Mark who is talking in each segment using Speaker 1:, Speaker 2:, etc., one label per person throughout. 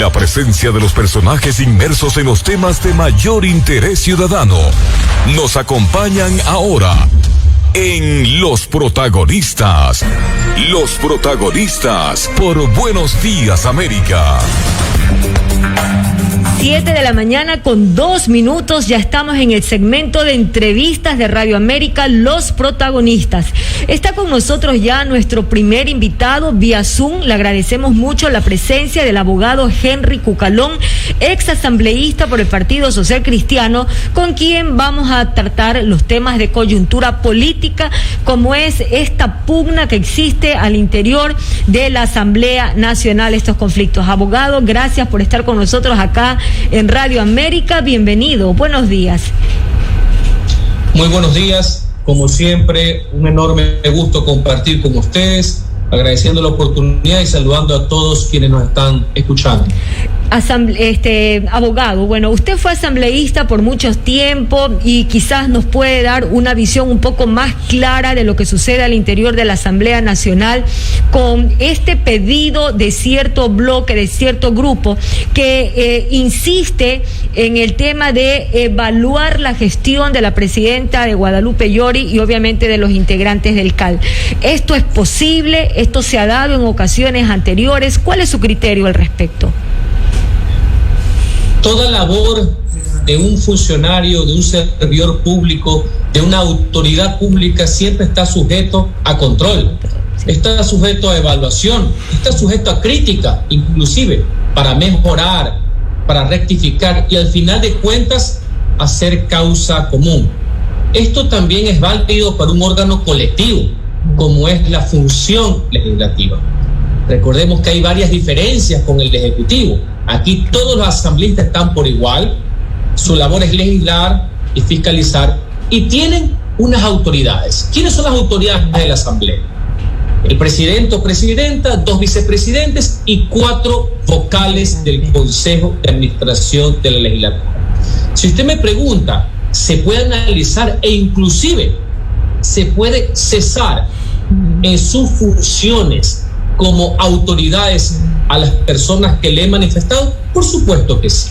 Speaker 1: la presencia de los personajes inmersos en los temas de mayor interés ciudadano. Nos acompañan ahora en Los Protagonistas. Los Protagonistas por Buenos Días, América.
Speaker 2: 7:02 ya estamos en el segmento de entrevistas de Radio América, Los Protagonistas. Está con nosotros ya nuestro primer invitado vía Zoom. Le agradecemos mucho la presencia del abogado Henry Cucalón, ex asambleísta por el Partido Social Cristiano, con quien vamos a tratar los temas de coyuntura política, como es esta pugna que existe al interior de la Asamblea Nacional, estos conflictos. Abogado, gracias por estar con nosotros acá en Radio América. Bienvenido, buenos días.
Speaker 3: Muy buenos días, como siempre, un enorme gusto compartir con ustedes, agradeciendo la oportunidad y saludando a todos quienes nos están escuchando.
Speaker 2: Abogado, bueno, usted fue asambleísta por mucho tiempo y quizás nos puede dar una visión un poco más clara de lo que sucede al interior de la Asamblea Nacional con este pedido de cierto bloque, de cierto grupo que insiste en el tema de evaluar la gestión de la presidenta de Guadalupe Llori y obviamente de los integrantes del CAL. ¿Esto es posible? ¿Esto se ha dado en ocasiones anteriores? ¿Cuál es su criterio al respecto?
Speaker 3: Toda labor de un funcionario, de un servidor público, de una autoridad pública siempre está sujeto a control, está sujeto a evaluación, está sujeto a crítica, inclusive para mejorar, para rectificar y al final de cuentas hacer causa común. Esto también es válido para un órgano colectivo, como es la función legislativa. Recordemos que hay varias diferencias con el Ejecutivo. Aquí todos los asambleístas están por igual, su labor es legislar y fiscalizar y tienen unas autoridades. ¿Quiénes son las autoridades de la Asamblea? El presidente o presidenta, 2 vicepresidentes y 4 vocales del Consejo de Administración de la Legislatura. Si usted me pregunta, se puede analizar e inclusive se puede cesar en sus funciones como autoridades a las personas que le he manifestado, por supuesto que sí.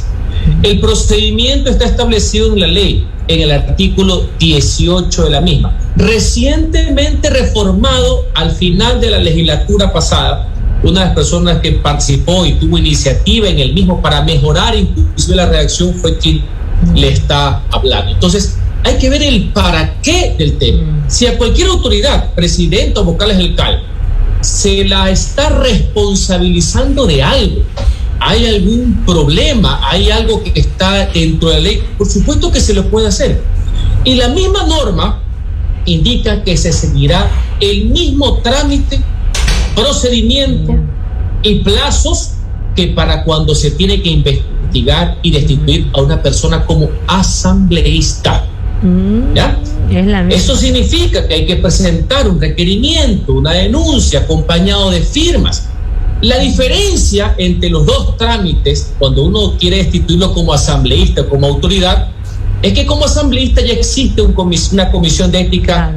Speaker 3: El procedimiento está establecido en la ley, en el artículo 18 de la misma, recientemente reformado al final de la legislatura pasada. Una de las personas que participó y tuvo iniciativa en el mismo para mejorar inclusive la redacción fue quien le está hablando. Entonces, hay que ver el para qué del tema. Si a cualquier autoridad, presidente o vocales del CAL, se la está responsabilizando de algo, hay algún problema, hay algo que está dentro de la ley, por supuesto que se lo puede hacer. Y la misma norma indica que se seguirá el mismo trámite, procedimiento y plazos que para cuando se tiene que investigar y destituir a una persona como asambleísta. ¿Ya? Eso significa que hay que presentar un requerimiento, una denuncia acompañado de firmas. La diferencia entre los dos trámites, cuando uno quiere destituirlo como asambleísta o como autoridad, es que como asambleísta ya existe una comisión de ética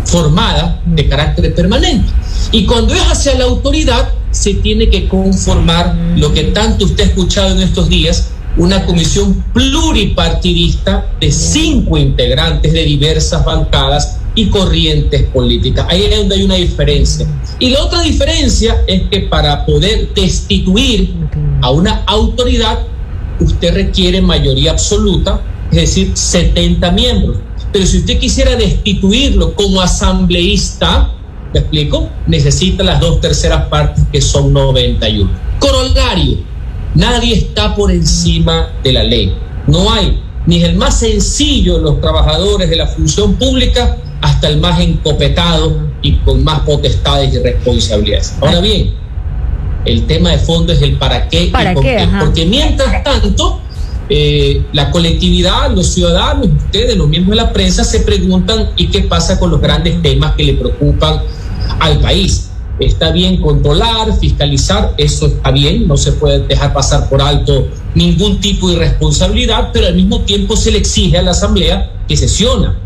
Speaker 3: formada de carácter permanente. Y cuando es hacia la autoridad, se tiene que conformar lo que tanto usted ha escuchado en estos días, una comisión pluripartidista de 5 integrantes de diversas bancadas y corrientes políticas. Ahí es donde hay una diferencia. Y la otra diferencia es que para poder destituir a una autoridad, usted requiere mayoría absoluta, es decir, 70 miembros. Pero si usted quisiera destituirlo como asambleísta, ¿me explico? Necesita las 2/3 partes, que son 91. Corolario. Nadie está por encima de la ley. No hay ni el más sencillo de los trabajadores de la función pública hasta el más encopetado y con más potestades y responsabilidades. Ahora bien, el tema de fondo es el para qué y por qué. Porque mientras tanto, la colectividad, los ciudadanos, ustedes, los miembros de la prensa, se preguntan ¿y qué pasa con los grandes temas que le preocupan al país? Está bien controlar, fiscalizar, eso está bien, no se puede dejar pasar por alto ningún tipo de irresponsabilidad, pero al mismo tiempo se le exige a la Asamblea que sesiona,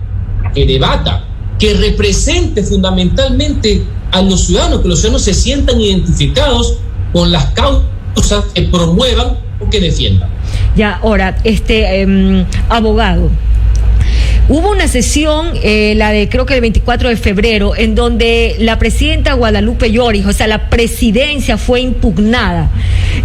Speaker 3: que debata, que represente fundamentalmente a los ciudadanos, que los ciudadanos se sientan identificados con las causas causas que promuevan o que defiendan.
Speaker 2: Ya, ahora, abogado. Hubo una sesión, la de creo que el 24 de febrero, en donde la presidenta Guadalupe Lloris, o sea, la presidencia fue impugnada.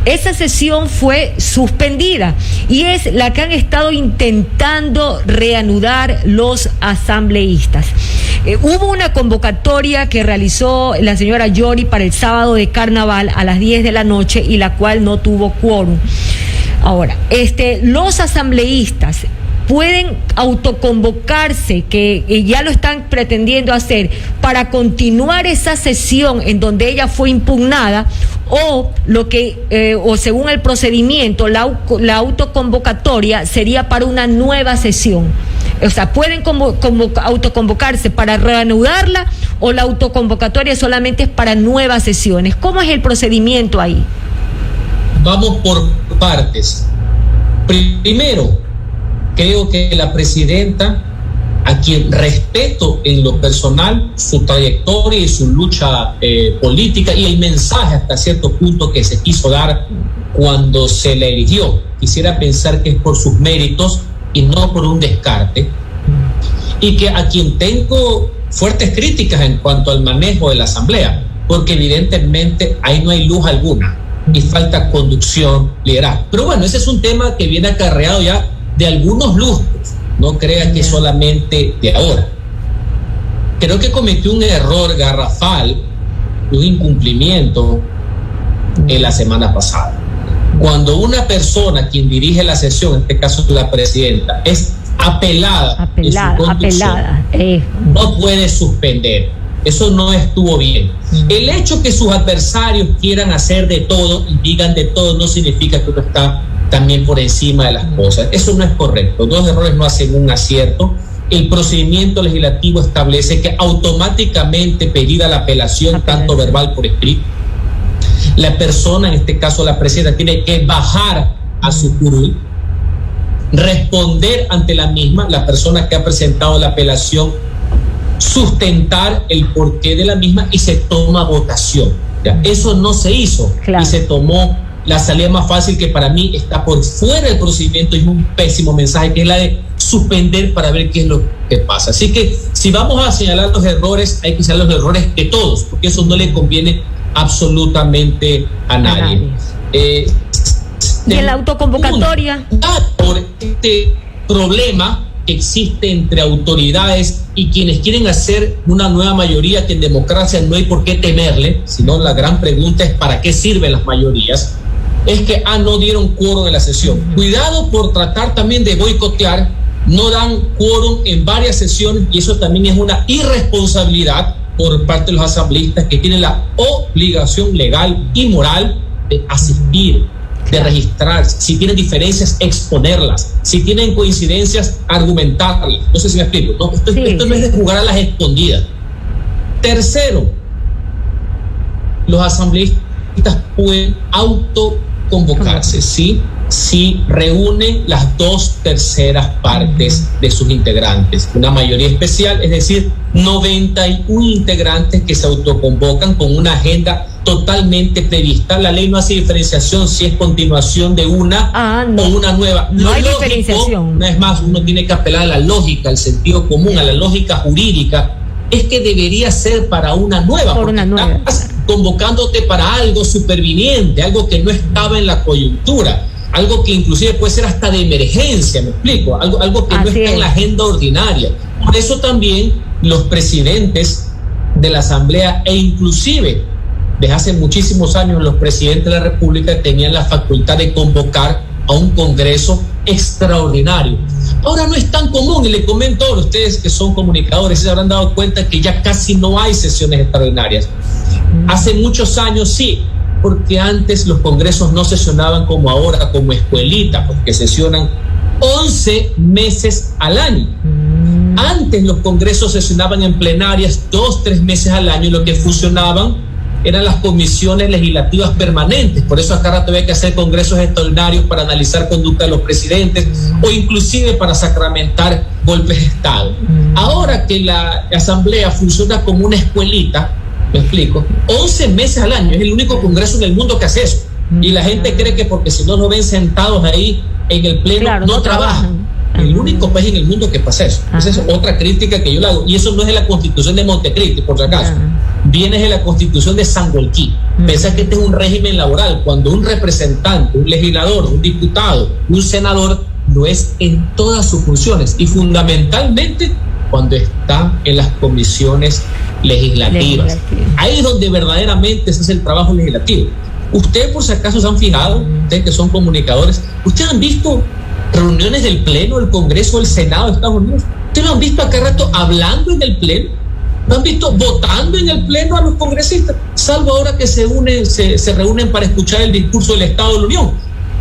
Speaker 2: Esa sesión fue suspendida y es la que han estado intentando reanudar los asambleístas. Hubo una convocatoria que realizó la señora Lloris para el sábado de carnaval a las 10 de la noche y la cual no tuvo quórum. Ahora, los asambleístas pueden autoconvocarse, que ya lo están pretendiendo hacer, para continuar esa sesión en donde ella fue impugnada, o o según el procedimiento, la autoconvocatoria sería para una nueva sesión. O sea, pueden autoconvocarse para reanudarla, o la autoconvocatoria solamente es para nuevas sesiones. ¿Cómo es el procedimiento ahí?
Speaker 3: Vamos por partes. Primero, creo que la presidenta, a quien respeto en lo personal su trayectoria y su lucha política y el mensaje hasta cierto punto que se quiso dar cuando se la eligió, quisiera pensar que es por sus méritos y no por un descarte, y que a quien tengo fuertes críticas en cuanto al manejo de la asamblea, porque evidentemente ahí no hay luz alguna y falta conducción, liderazgo. Pero bueno, ese es un tema que viene acarreado ya de algunos lustros, no crea que solamente de ahora. Creo que cometió un error garrafal, un incumplimiento en la semana pasada. Cuando una persona, quien dirige la sesión, en este caso la presidenta, es apelada en su conducción, no puede suspender. Eso no estuvo bien. El hecho que sus adversarios quieran hacer de todo y digan de todo no significa que uno está también por encima de las cosas. Eso no es correcto. Dos errores no hacen un acierto. El procedimiento legislativo establece que automáticamente, pedida la apelación, tanto verbal por escrito, la persona, en este caso la presidenta, tiene que bajar a su curul, responder ante la misma, la persona que ha presentado la apelación, sustentar el porqué de la misma y se toma votación. ¿Ya? Eso no se hizo, claro. Y se tomó la salida más fácil, que para mí está por fuera del procedimiento y es un pésimo mensaje, que es la de suspender para ver qué es lo que pasa. Así que si vamos a señalar los errores, hay que señalar los errores de todos, porque eso no le conviene absolutamente a nadie.
Speaker 2: ¿Y en la autoconvocatoria?
Speaker 3: Por este problema que existe entre autoridades y quienes quieren hacer una nueva mayoría, que en democracia no hay por qué temerle, sino la gran pregunta es ¿para qué sirven las mayorías? Es que no dieron quórum en la sesión. Cuidado por tratar también de boicotear, no dan quórum en varias sesiones, y eso también es una irresponsabilidad por parte de los asambleístas, que tienen la obligación legal y moral de asistir, de registrar. Si tienen diferencias, exponerlas. Si tienen coincidencias, argumentarlas. No sé si me explico. No, esto no es de jugar a las escondidas. Tercero, los asambleístas pueden autoconvocarse, ¿sí? Si reúnen las 2/3 partes de sus integrantes, una mayoría especial, es decir, 91 integrantes que se autoconvocan con una agenda totalmente prevista. La ley no hace diferenciación si es continuación de una o una nueva.
Speaker 2: No hay diferenciación.
Speaker 3: Una vez más, uno tiene que apelar a la lógica, al sentido común, a la lógica jurídica. Es que debería ser para una nueva,
Speaker 2: por una nueva.
Speaker 3: Estás convocándote para algo superviniente, algo que no estaba en la coyuntura, algo que inclusive puede ser hasta de emergencia, me explico, algo que no está en la agenda ordinaria. Por eso también los presidentes de la Asamblea, e inclusive desde hace muchísimos años los presidentes de la República, tenían la facultad de convocar a un congreso extraordinario. Ahora no es tan común, y le comento a ustedes que son comunicadores, se habrán dado cuenta que ya casi no hay sesiones extraordinarias. Hace muchos años sí, porque antes los congresos no sesionaban como ahora, como escuelita, porque sesionan 11 meses al año. Antes los congresos sesionaban en plenarias 2-3 meses al año, y lo que fusionaban eran las comisiones legislativas permanentes. Por eso acá rato había que hacer congresos extraordinarios para analizar conducta de los presidentes o inclusive para sacramentar golpes de Estado. Ahora que la Asamblea funciona como una escuelita, me explico, 11 meses al año, es el único congreso en el mundo que hace eso. Y la gente cree que porque si no lo ven sentados ahí en el pleno, claro, no trabajan. El único país en el mundo que pasa eso. Esa es otra crítica que yo le hago. Y eso no es de la Constitución de Montecristi, por si acaso. Viene de la Constitución de Sangolquí. Piensa que este es un régimen laboral. Cuando un representante, un legislador, un diputado, un senador, lo es en todas sus funciones. Y fundamentalmente cuando está en las comisiones legislativas. Ahí es donde verdaderamente ese es el trabajo legislativo. Ustedes, por si acaso, se han fijado, ustedes que son comunicadores, ustedes han visto reuniones del Pleno, del Congreso, del Senado de Estados Unidos. Ustedes lo han visto a cada rato hablando en el Pleno, lo han visto votando en el Pleno a los congresistas, salvo ahora que se reúnen para escuchar el discurso del Estado de la Unión.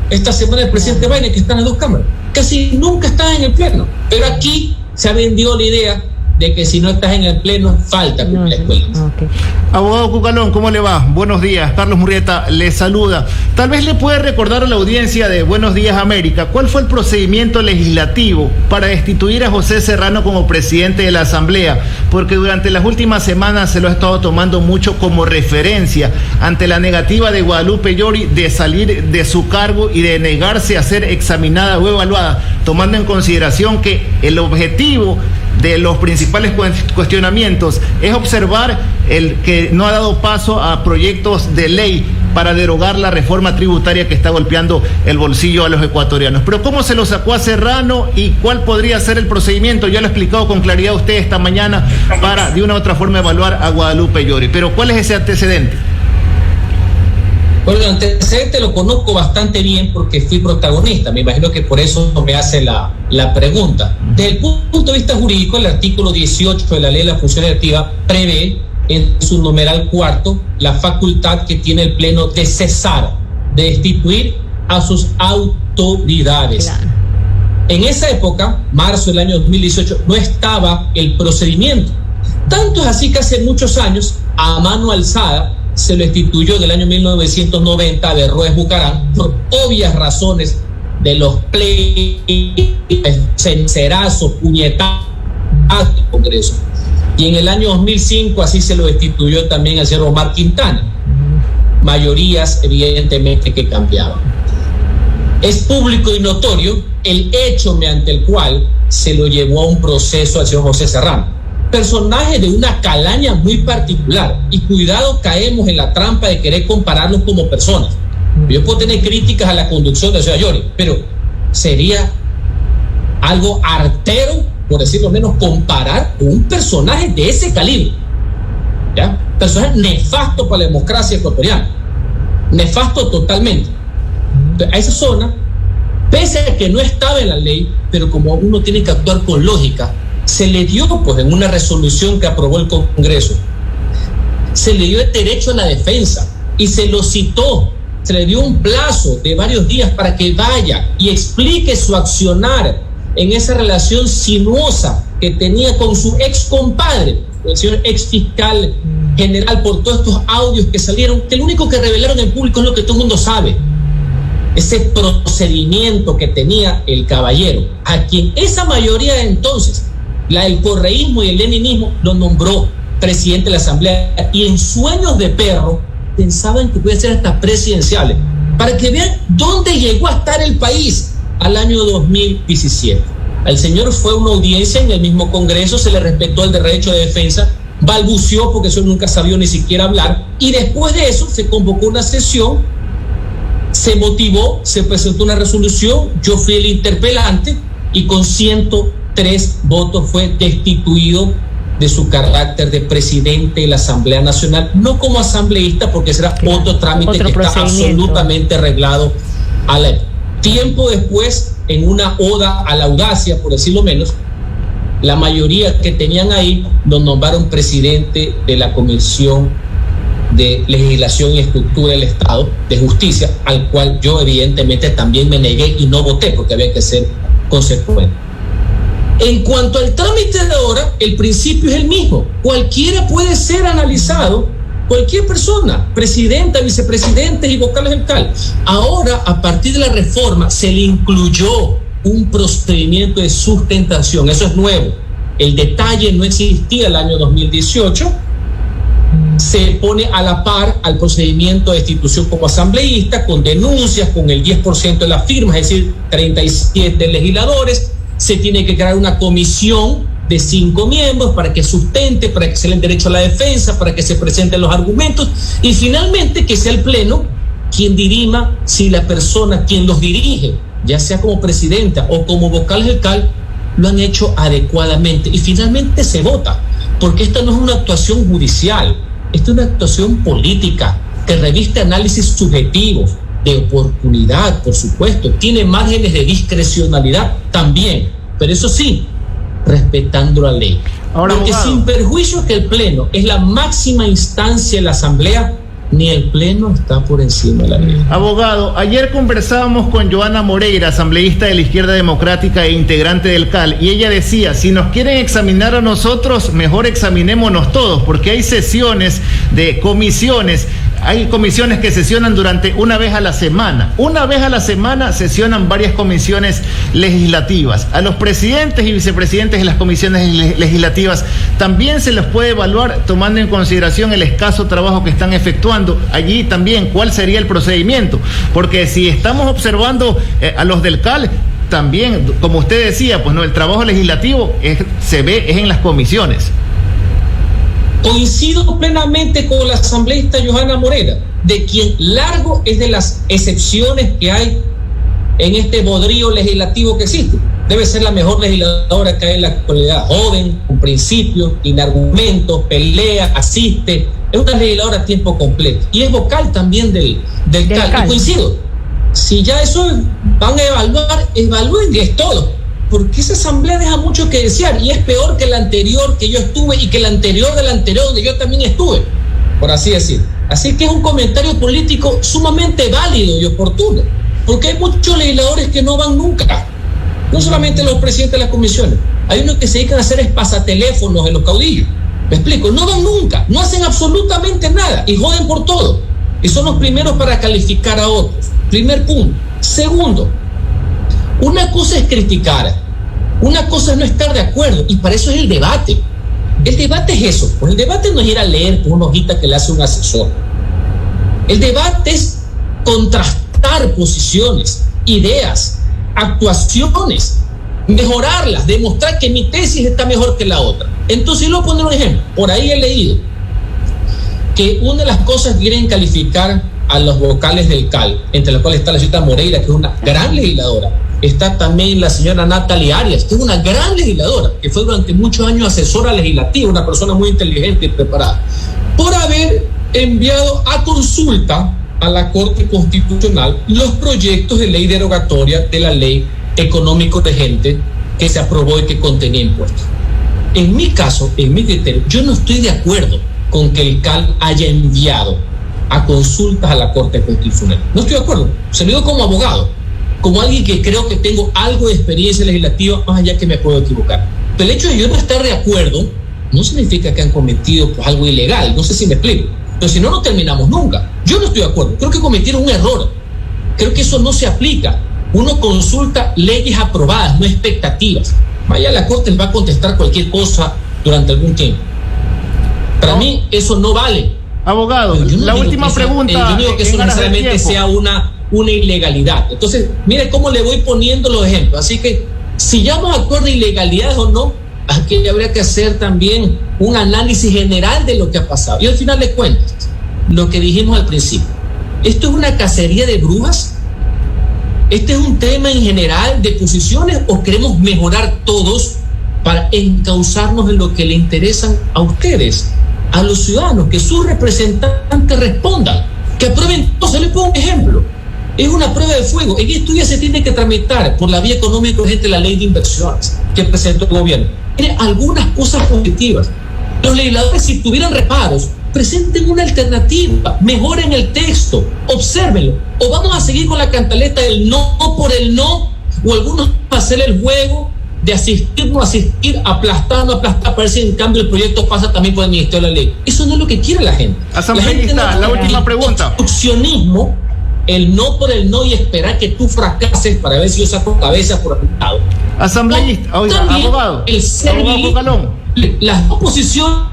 Speaker 3: Esta semana el presidente Biden, que está en las dos cámaras, casi nunca está en el Pleno. Pero aquí se ha vendido la idea de que si no estás en el pleno, falta con la escuela.
Speaker 4: Okay. Abogado Cucalón, ¿cómo le va? Buenos días, Carlos Murrieta le saluda. Tal vez le puede recordar a la audiencia de Buenos Días América cuál fue el procedimiento legislativo para destituir a José Serrano como presidente de la Asamblea, porque durante las últimas semanas se lo ha estado tomando mucho como referencia ante la negativa de Guadalupe Llori de salir de su cargo y de negarse a ser examinada o evaluada, tomando en consideración que el objetivo de los principales cuestionamientos es observar el que no ha dado paso a proyectos de ley para derogar la reforma tributaria que está golpeando el bolsillo a los ecuatorianos. Pero ¿cómo se lo sacó a Serrano y cuál podría ser el procedimiento? Ya lo ha explicado con claridad usted esta mañana para de una u otra forma evaluar a Guadalupe Llori. Pero ¿cuál es ese antecedente?
Speaker 3: Bueno, el antecedente lo conozco bastante bien porque fui protagonista. Me imagino que por eso me hace la pregunta. Desde el punto de vista jurídico, el artículo 18 de la Ley de la Función Legislativa prevé en su numeral cuarto la facultad que tiene el Pleno de cesar, de destituir a sus autoridades. Claro. En esa época, marzo del año 2018, no estaba el procedimiento. Tanto es así que hace muchos años, a mano alzada, se lo instituyó del año 1990 de Roes Bucarán por obvias razones de los cencerazos, puñetazos del Congreso. Y en el año 2005 así se lo destituyó también al señor Omar Quintana. Mayorías evidentemente que cambiaban. Es público y notorio el hecho mediante el cual se lo llevó a un proceso al señor José Serrano. Personaje de una calaña muy particular, y cuidado, caemos en la trampa de querer compararlos como personas. Yo puedo tener críticas a la conducción de señor Llori, pero sería algo artero, por decirlo menos, comparar con un personaje de ese calibre, ¿ya? Personaje nefasto para la democracia ecuatoriana, nefasto totalmente. A esa zona, pese a que no estaba en la ley, pero como uno tiene que actuar con lógica, se le dio, pues, en una resolución que aprobó el Congreso, se le dio el derecho a la defensa y se lo citó, se le dio un plazo de varios días para que vaya y explique su accionar en esa relación sinuosa que tenía con su ex compadre, el señor ex fiscal general, por todos estos audios que salieron, que lo único que revelaron en público es lo que todo el mundo sabe. Ese procedimiento que tenía el caballero, a quien esa mayoría de entonces, la del correísmo y el leninismo, lo nombró presidente de la Asamblea, y en sueños de perro pensaban que podía ser hasta presidenciales, para que vean dónde llegó a estar el país al año 2017. Al señor fue una audiencia en el mismo Congreso, se le respetó el derecho de defensa, balbuceó porque eso nunca sabía ni siquiera hablar, y después de eso se convocó una sesión, se motivó, se presentó una resolución, yo fui el interpelante y con 103 votos fue destituido de su carácter de presidente de la Asamblea Nacional, no como asambleísta, porque será otro trámite que está absolutamente arreglado a la época. Tiempo después, en una oda a la audacia, por decirlo menos, la mayoría que tenían ahí lo nombraron presidente de la Comisión de Legislación y Estructura del Estado, de Justicia, al cual yo evidentemente también me negué y no voté porque había que ser consecuente. En cuanto al trámite de ahora, el principio es el mismo. Cualquiera puede ser analizado, cualquier persona, presidenta, vicepresidentes y vocales del CAL. Ahora, a partir de la reforma, se le incluyó un procedimiento de sustentación. Eso es nuevo. El detalle no existía el año 2018. se pone a la par al procedimiento de destitución como asambleísta, con denuncias, con el 10% de las firmas, es decir, 37 legisladores. Se tiene que crear una comisión de 5 miembros para que sustente, para que se le den derecho a la defensa, para que se presenten los argumentos y finalmente que sea el Pleno quien dirima si la persona, quien los dirige, ya sea como presidenta o como vocal del CAL, lo han hecho adecuadamente y finalmente se vota, porque esta no es una actuación judicial, esta es una actuación política que reviste análisis subjetivos, de oportunidad, por supuesto, tiene márgenes de discrecionalidad también, pero eso sí, respetando la ley.
Speaker 4: Ahora,
Speaker 3: porque
Speaker 4: abogado,
Speaker 3: sin perjuicio que el Pleno es la máxima instancia de la Asamblea, ni el Pleno está por encima de la ley.
Speaker 4: Abogado, ayer conversábamos con Joana Moreira, asambleísta de la Izquierda Democrática e integrante del CAL, y ella decía, si nos quieren examinar a nosotros, mejor examinémonos todos, porque hay sesiones de comisiones. Hay comisiones que sesionan durante una vez a la semana. Una vez a la semana sesionan varias comisiones legislativas. A los presidentes y vicepresidentes de las comisiones legislativas también se les puede evaluar tomando en consideración el escaso trabajo que están efectuando. Allí también, ¿cuál sería el procedimiento? Porque si estamos observando a los del CAL, también, como usted decía, pues no, el trabajo legislativo se ve en las comisiones.
Speaker 3: Coincido plenamente con la asambleísta Joana Moreira, de quien largo es de las excepciones que hay en este bodrío legislativo que existe. Debe ser la mejor legisladora que hay en la actualidad, joven, con principios, tiene argumentos, pelea, asiste, es una legisladora a tiempo completo y es vocal también del CAL. Y coincido, si ya eso van a evaluar, evalúenles todo, porque esa asamblea deja mucho que desear y es peor que la anterior que yo estuve y que la anterior de la anterior donde yo también estuve, por así decir. Así que es un comentario político sumamente válido y oportuno, porque hay muchos legisladores que no van nunca, no solamente los presidentes de las comisiones, hay unos que se dedican a hacer espasateléfonos en los caudillos, me explico, no van nunca, no hacen absolutamente nada y joden por todo y son los primeros para calificar a otros. Primer punto. Segundo, una cosa es criticar, una cosa es no estar de acuerdo, y para eso es el debate. El debate es eso, pues el debate no es ir a leer por una hojita que le hace un asesor. El debate es contrastar posiciones, ideas, actuaciones, mejorarlas, demostrar que mi tesis está mejor que la otra. Entonces, yo voy a poner un ejemplo. Por ahí he leído que una de las cosas que quieren calificar a los vocales del CAL, entre las cuales está la señora Moreira, que es una gran legisladora, está también la señora Natalia Arias, que es una gran legisladora, que fue durante muchos años asesora legislativa, una persona muy inteligente y preparada, por haber enviado a consulta a la Corte Constitucional los proyectos de ley derogatoria de la ley económico vigente que se aprobó y que contenía impuestos. En mi caso, en mi criterio, yo no estoy de acuerdo con que el CAL haya enviado a consultas a la Corte Constitucional. No estoy de acuerdo. Se lo digo como abogado, como alguien que creo que tengo algo de experiencia legislativa, más allá que me puedo equivocar. Pero el hecho de yo no estar de acuerdo no significa que han cometido pues, algo ilegal. No sé si me explico. Pero si no, no terminamos nunca. Yo no estoy de acuerdo. Creo que cometieron un error. Creo que eso no se aplica. Uno consulta leyes aprobadas, no expectativas. Vaya, la Corte les va a contestar cualquier cosa durante algún tiempo. Para mí, eso no vale.
Speaker 4: Abogado, la última pregunta.
Speaker 3: Yo no digo que eso necesariamente sea una ilegalidad. Entonces, mire cómo le voy poniendo los ejemplos. Así que, si ya vamos a actuar de ilegalidades o no, aquí habría que hacer también un análisis general de lo que ha pasado. Y al final de cuentas, lo que dijimos al principio, ¿esto es una cacería de brujas? ¿Este es un tema en general de posiciones o queremos mejorar todos para encauzarnos en lo que le interesan a ustedes, a los ciudadanos, que sus representantes respondan, que aprueben todo? Se les pongo un ejemplo. Es una prueba de fuego. En esto ya se tiene que tramitar por la vía económica urgente la ley de inversiones que presentó el gobierno. Tiene algunas cosas positivas. Los legisladores, si tuvieran reparos, presenten una alternativa, mejoren el texto, obsérvenlo. O vamos a seguir con la cantaleta del no por el no, o algunos hacer el juego de asistir, no asistir, aplastar, para ver si en cambio el proyecto pasa también por el Ministerio de la Ley. Eso no es lo que quiere la gente.
Speaker 4: Asambleísta, la última pregunta.
Speaker 3: Obstruccionismo, el no por el no y esperar que tú fracases para ver si yo saco cabeza por algún lado.
Speaker 4: Asambleísta, oiga, abogado.
Speaker 3: El servilismo, las oposiciones.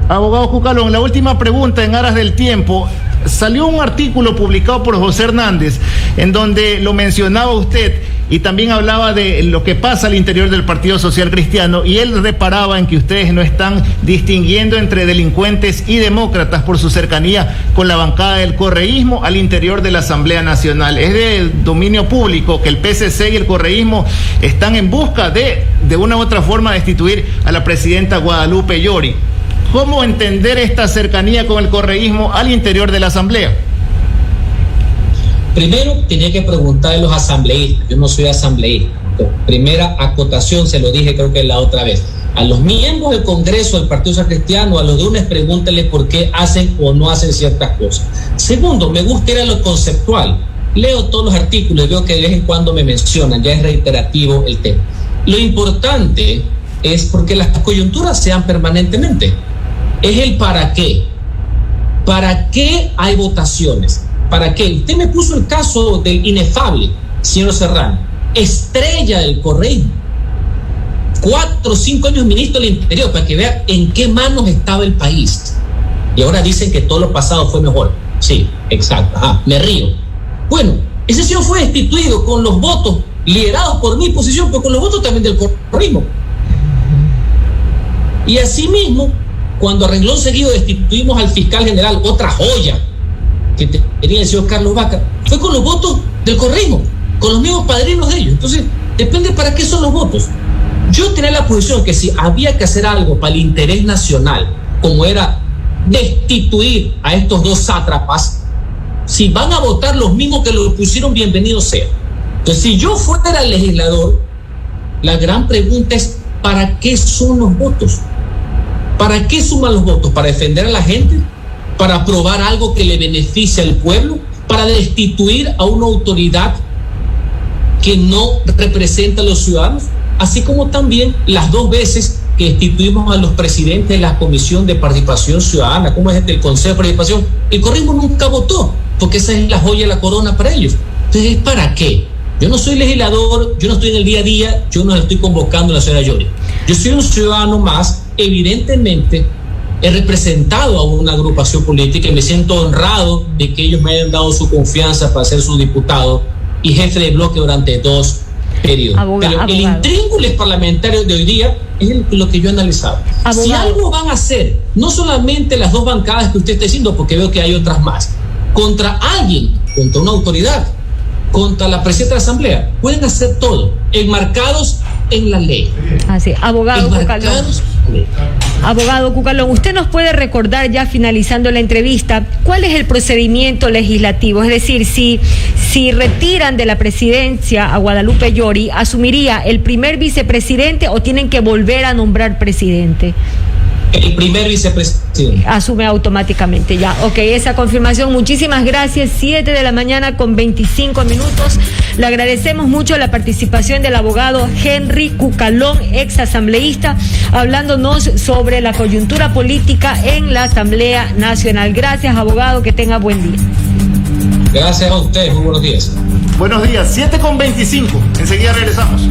Speaker 4: Abogado Cucalón, la última pregunta en aras del tiempo. Salió un artículo publicado por José Hernández en donde lo mencionaba usted y también hablaba de lo que pasa al interior del Partido Social Cristiano, y él reparaba en que ustedes no están distinguiendo entre delincuentes y demócratas por su cercanía con la bancada del correísmo al interior de la Asamblea Nacional. Es de dominio público que el PSC y el correísmo están en busca de una u otra forma, destituir a la presidenta Guadalupe Llori. ¿Cómo entender esta cercanía con el correísmo al interior de la Asamblea?
Speaker 3: Primero, tenía que preguntarle a los asambleístas. Yo no soy asambleísta. Primera acotación, se lo dije creo que la otra vez. A los miembros del Congreso del Partido Social Cristiano, a los de UNES, pregúntenle por qué hacen o no hacen ciertas cosas. Segundo, me gusta ir a lo conceptual. Leo todos los artículos y veo que de vez en cuando me mencionan, ya es reiterativo el tema. Lo importante es porque las coyunturas se dan permanentemente. Es el para qué. ¿Para qué hay votaciones? ¿Para qué? Usted me puso el caso del inefable señor Serrano, estrella del correísmo. 4 o 5 años ministro del Interior, para que vea en qué manos estaba el país. Y ahora dicen que todo lo pasado fue mejor. Sí, exacto. Me río. Bueno, ese señor fue destituido con los votos liderados por mi posición, pero con los votos también del correísmo. Y asimismo, cuando a renglón seguido destituimos al fiscal general, otra joya que tenía el señor Carlos Vaca, fue con los votos del correísmo, con los mismos padrinos de ellos. Entonces, depende para qué son los votos. Yo tenía la posición que si había que hacer algo para el interés nacional, como era destituir a estos dos sátrapas, si van a votar los mismos que lo pusieron, bienvenido sea. Entonces, si yo fuera el legislador, la gran pregunta es, ¿para qué son los votos? ¿Para qué suman los votos? ¿Para defender a la gente? ¿Para aprobar algo que le beneficie al pueblo? ¿Para destituir a una autoridad que no representa a los ciudadanos? Así como también las 2 veces que destituimos a los presidentes de la Comisión de Participación Ciudadana, como es el Consejo de Participación. El correísmo nunca votó, porque esa es la joya de la corona para ellos. Entonces, ¿para qué? Yo no soy legislador, yo no estoy en el día a día, yo no estoy convocando a la señora Llori. Yo soy un ciudadano más. Evidentemente he representado a una agrupación política y me siento honrado de que ellos me hayan dado su confianza para ser su diputado y jefe de bloque durante 2 periodos. Pero el intríngulis parlamentario de hoy día es lo que yo he analizado. Si algo van a hacer, no solamente las 2 bancadas que usted está diciendo, porque veo que hay otras más, contra alguien, contra una autoridad, contra la presidenta de la Asamblea, pueden hacer todo, enmarcados en la ley.
Speaker 2: Así, abogado Cucalón. Abogado Cucalón, ¿usted nos puede recordar, ya finalizando la entrevista, cuál es el procedimiento legislativo? Es decir, si retiran de la presidencia a Guadalupe Llori, ¿asumiría el primer vicepresidente o tienen que volver a nombrar presidente?
Speaker 3: El primer vicepresidente.
Speaker 2: Asume automáticamente, ya. Ok, esa confirmación. Muchísimas gracias. 7:25 a.m. Le agradecemos mucho la participación del abogado Henry Cucalón, ex asambleísta, hablándonos sobre la coyuntura política en la Asamblea Nacional. Gracias, abogado. Que tenga buen día.
Speaker 3: Gracias a ustedes. Muy buenos días.
Speaker 4: Buenos días. 7:25. Enseguida regresamos.